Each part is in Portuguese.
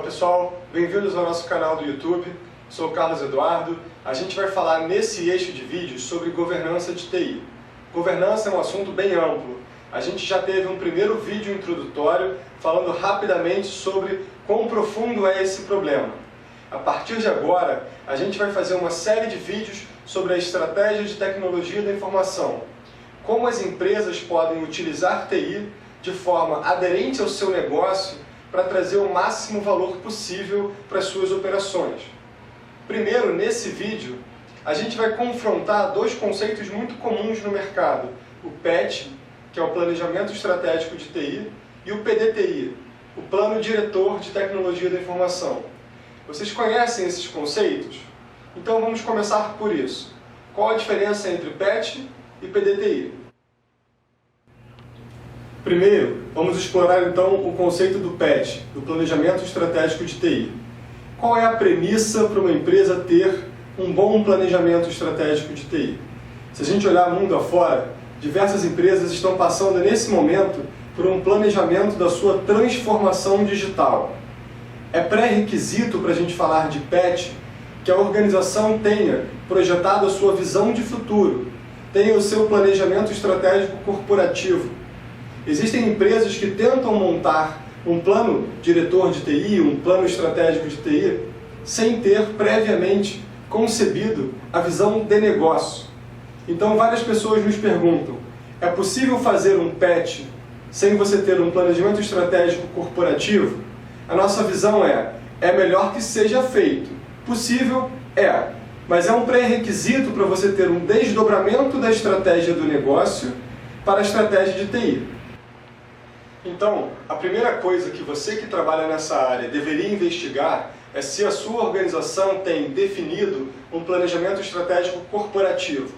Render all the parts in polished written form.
pessoal, bem-vindos ao nosso canal do YouTube. Sou o Carlos Eduardo. A gente vai falar nesse eixo de vídeos sobre governança de TI. Governança é um assunto bem amplo. A gente já teve um primeiro vídeo introdutório falando rapidamente sobre quão profundo é esse problema. A partir de agora, a gente vai fazer uma série de vídeos sobre a estratégia de tecnologia da informação. Como as empresas podem utilizar TI de forma aderente ao seu negócio para trazer o máximo valor possível para as suas operações. Primeiro, nesse vídeo, a gente vai confrontar dois conceitos muito comuns no mercado. O PET, que é o Planejamento Estratégico de TI, e o PDTI, o Plano Diretor de Tecnologia da Informação. Vocês conhecem esses conceitos? Então vamos começar por isso. Qual a diferença entre PET e PDTI? Primeiro, vamos explorar então o conceito do PET, do Planejamento Estratégico de TI. Qual é a premissa para uma empresa ter um bom planejamento estratégico de TI? Se a gente olhar mundo afora, diversas empresas estão passando nesse momento por um planejamento da sua transformação digital. É pré-requisito para a gente falar de PET que a organização tenha projetado a sua visão de futuro, tenha o seu planejamento estratégico corporativo. Existem empresas que tentam montar um plano diretor de TI, um plano estratégico de TI, sem ter previamente concebido a visão de negócio. Então várias pessoas nos perguntam, é possível fazer um PET sem você ter um planejamento estratégico corporativo? A nossa visão é melhor que seja feito. Possível? É. Mas é um pré-requisito para você ter um desdobramento da estratégia do negócio para a estratégia de TI. Então, a primeira coisa que você que trabalha nessa área deveria investigar é se a sua organização tem definido um planejamento estratégico corporativo.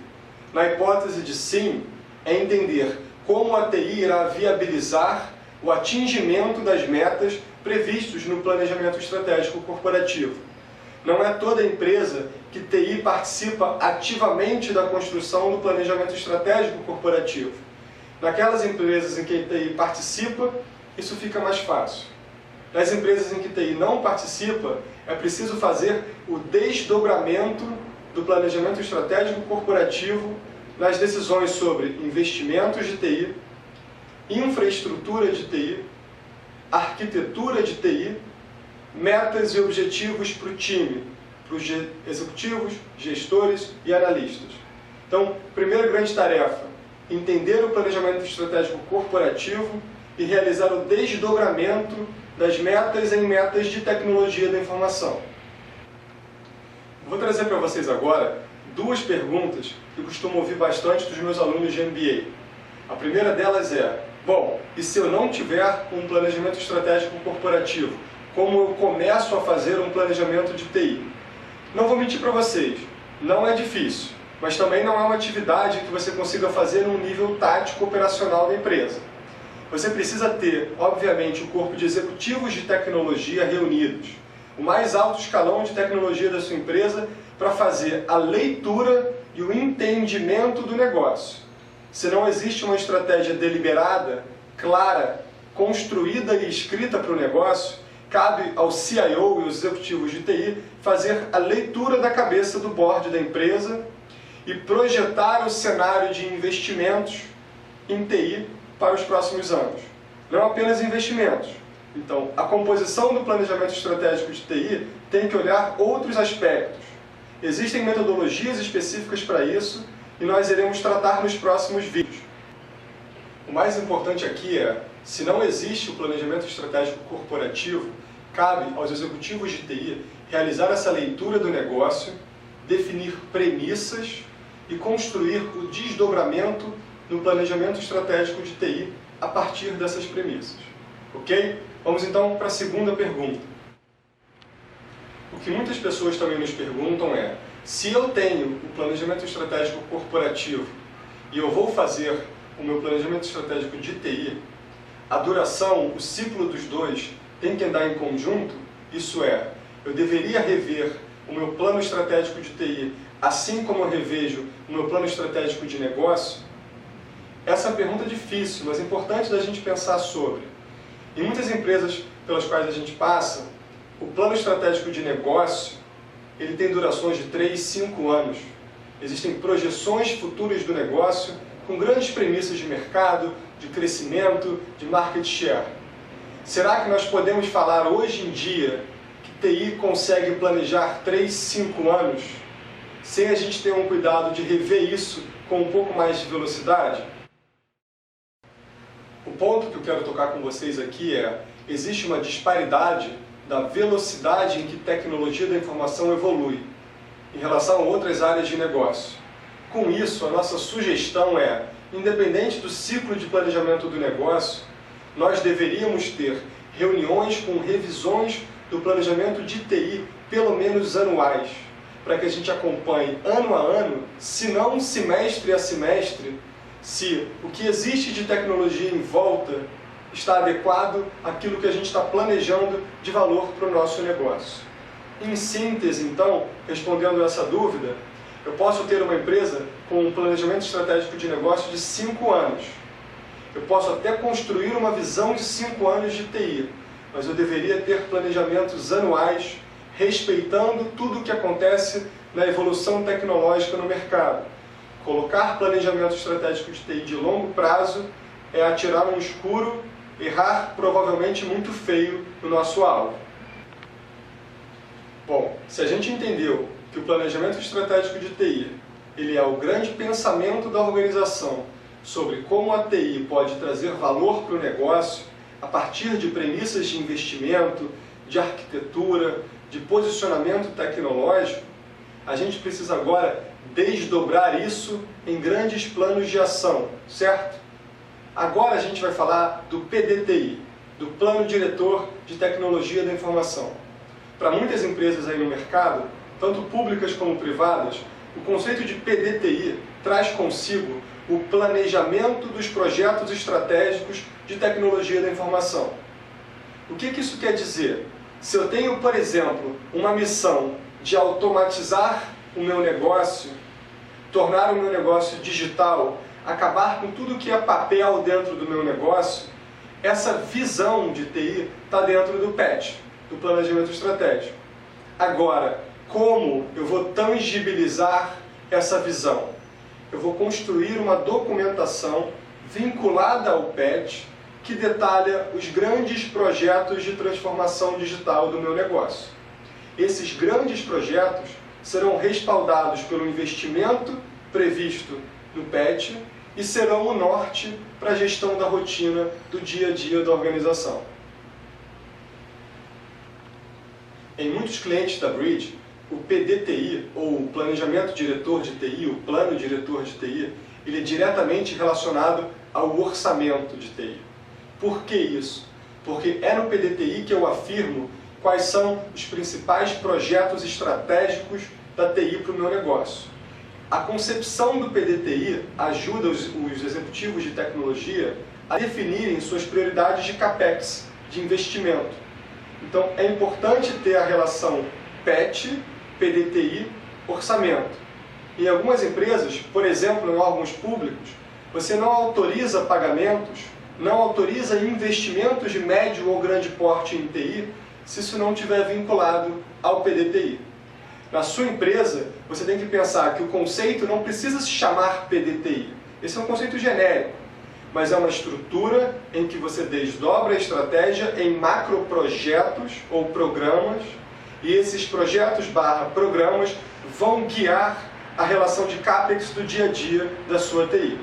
Na hipótese de sim, é entender como a TI irá viabilizar o atingimento das metas previstos no planejamento estratégico corporativo. Não é toda empresa que TI participa ativamente da construção do planejamento estratégico corporativo. Naquelas empresas em que TI participa, isso fica mais fácil. Nas empresas em que TI não participa, é preciso fazer o desdobramento do planejamento estratégico corporativo nas decisões sobre investimentos de TI, infraestrutura de TI, arquitetura de TI, metas e objetivos para o time, para os executivos, gestores e analistas. Então, primeira grande tarefa, entender o planejamento estratégico corporativo e realizar o desdobramento das metas em metas de tecnologia da informação. Vou trazer para vocês agora duas perguntas que costumo ouvir bastante dos meus alunos de MBA. A primeira delas é, bom, e se eu não tiver um planejamento estratégico corporativo, como eu começo a fazer um planejamento de TI? Não vou mentir para vocês, não é difícil. Mas também não é uma atividade que você consiga fazer num nível tático operacional da empresa. Você precisa ter, obviamente, o corpo de executivos de tecnologia reunidos, o mais alto escalão de tecnologia da sua empresa, para fazer a leitura e o entendimento do negócio. Se não existe uma estratégia deliberada, clara, construída e escrita para o negócio, cabe ao CIO e os executivos de TI fazer a leitura da cabeça do board da empresa e projetar o cenário de investimentos em TI para os próximos anos. Não apenas investimentos. Então, a composição do planejamento estratégico de TI tem que olhar outros aspectos. Existem metodologias específicas para isso e nós iremos tratar nos próximos vídeos. O mais importante aqui é, se não existe o planejamento estratégico corporativo, cabe aos executivos de TI realizar essa leitura do negócio, definir premissas e construir o desdobramento no planejamento estratégico de TI a partir dessas premissas. Ok? Vamos então para a segunda pergunta. O que muitas pessoas também nos perguntam é, se eu tenho o planejamento estratégico corporativo e eu vou fazer o meu planejamento estratégico de TI, a duração, o ciclo dos dois tem que andar em conjunto? Isso é, eu deveria rever o meu plano estratégico de TI assim como eu revejo o meu plano estratégico de negócio? Essa é uma pergunta difícil, mas é importante da gente pensar sobre. Em muitas empresas pelas quais a gente passa, O plano estratégico de negócio, ele tem durações de 3, 5 anos. Existem projeções futuras do negócio com grandes premissas de mercado, de crescimento, de market share. Será que nós podemos falar hoje em dia que TI consegue planejar 3, 5 anos sem a gente ter um cuidado de rever isso com um pouco mais de velocidade? O ponto que eu quero tocar com vocês aqui é: existe uma disparidade da velocidade em que tecnologia da informação evolui em relação a outras áreas de negócio. Com isso, a nossa sugestão é, independente do ciclo de planejamento do negócio, nós deveríamos ter reuniões com revisões do planejamento de TI, pelo menos anuais, para que a gente acompanhe ano a ano, se não semestre a semestre, se o que existe de tecnologia em volta está adequado àquilo que a gente está planejando de valor para o nosso negócio. Em síntese, então, respondendo essa dúvida, eu posso ter uma empresa com um planejamento estratégico de negócio de 5 anos. Eu posso até construir uma visão de 5 anos de TI, mas eu deveria ter planejamentos anuais, respeitando tudo o que acontece na evolução tecnológica no mercado. Colocar planejamento estratégico de TI de longo prazo é atirar no escuro, errar provavelmente muito feio no nosso alvo. Bom, se a gente entendeu que o planejamento estratégico de TI ele é o grande pensamento da organização sobre como a TI pode trazer valor para o negócio a partir de premissas de investimento, de arquitetura, de posicionamento tecnológico, a gente precisa agora desdobrar isso em grandes planos de ação, certo? Agora a gente vai falar do PDTI, do Plano Diretor de Tecnologia da Informação. Para muitas empresas aí no mercado, tanto públicas como privadas, o conceito de PDTI traz consigo o planejamento dos projetos estratégicos de tecnologia da informação. O que isso quer dizer? Se eu tenho, por exemplo, uma missão de automatizar o meu negócio, tornar o meu negócio digital, acabar com tudo que é papel dentro do meu negócio, essa visão de TI está dentro do PET, do Planejamento Estratégico. Agora, como eu vou tangibilizar essa visão? Eu vou construir uma documentação vinculada ao PET que detalha os grandes projetos de transformação digital do meu negócio. Esses grandes projetos serão respaldados pelo investimento previsto no PET e serão o norte para a gestão da rotina do dia a dia da organização. Em muitos clientes da Bridge, o PDTI, ou o Planejamento Diretor de TI, o Plano Diretor de TI, ele é diretamente relacionado ao orçamento de TI. Por que isso? Porque é no PDTI que eu afirmo quais são os principais projetos estratégicos da TI para o meu negócio. A concepção do PDTI ajuda os executivos de tecnologia a definirem suas prioridades de CAPEX, de investimento. Então é importante ter a relação PET, PDTI, orçamento. Em algumas empresas, por exemplo em órgãos públicos, você não autoriza pagamentos, não autoriza investimentos de médio ou grande porte em TI, se isso não estiver vinculado ao PDTI. Na sua empresa, você tem que pensar que o conceito não precisa se chamar PDTI. Esse é um conceito genérico, mas é uma estrutura em que você desdobra a estratégia em macroprojetos ou programas, e esses projetos/programas vão guiar a relação de CAPEX do dia a dia da sua TI.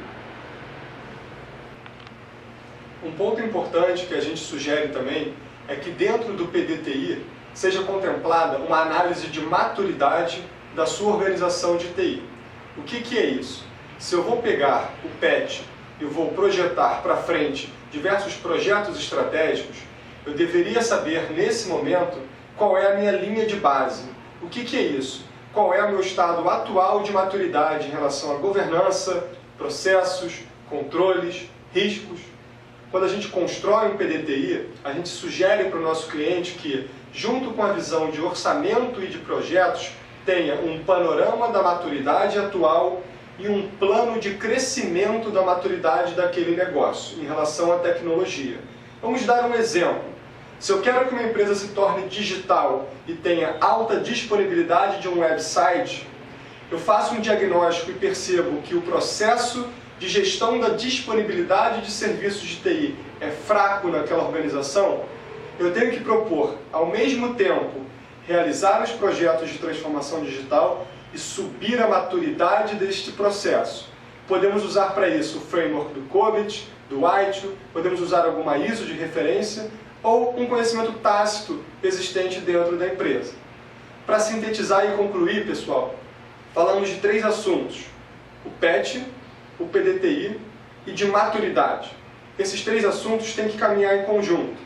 Um ponto importante que a gente sugere também é que dentro do PDTI seja contemplada uma análise de maturidade da sua organização de TI. O que é isso? Se eu vou pegar o PET e eu vou projetar para frente diversos projetos estratégicos, eu deveria saber nesse momento qual é a minha linha de base. O que é isso? Qual é o meu estado atual de maturidade em relação à governança, processos, controles, riscos? Quando a gente constrói um PDTI, a gente sugere para o nosso cliente que, junto com a visão de orçamento e de projetos, tenha um panorama da maturidade atual e um plano de crescimento da maturidade daquele negócio em relação à tecnologia. Vamos dar um exemplo. Se eu quero que uma empresa se torne digital e tenha alta disponibilidade de um website, eu faço um diagnóstico e percebo que o processo de gestão da disponibilidade de serviços de TI é fraco naquela organização, eu tenho que propor, ao mesmo tempo, realizar os projetos de transformação digital e subir a maturidade deste processo. Podemos usar para isso o framework do COBIT, do ITIL, podemos usar alguma ISO de referência ou um conhecimento tácito existente dentro da empresa. Para sintetizar e concluir, pessoal, falamos de 3 assuntos: o PET, o PDTI e de maturidade. Esses 3 assuntos têm que caminhar em conjunto.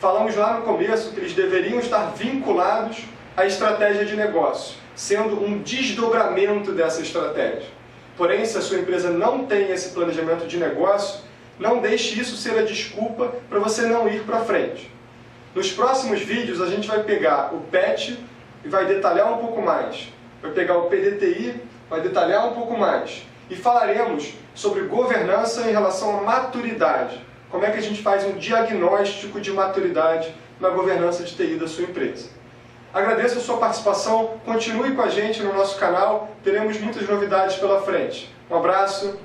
Falamos lá no começo que eles deveriam estar vinculados à estratégia de negócio, sendo um desdobramento dessa estratégia. Porém, se a sua empresa não tem esse planejamento de negócio, não deixe isso ser a desculpa para você não ir para frente. Nos próximos vídeos a gente vai pegar o PET e vai detalhar um pouco mais. Vai pegar o PDTI, vai detalhar um pouco mais. E falaremos sobre governança em relação à maturidade. Como é que a gente faz um diagnóstico de maturidade na governança de TI da sua empresa. Agradeço a sua participação, continue com a gente no nosso canal, teremos muitas novidades pela frente. Um abraço.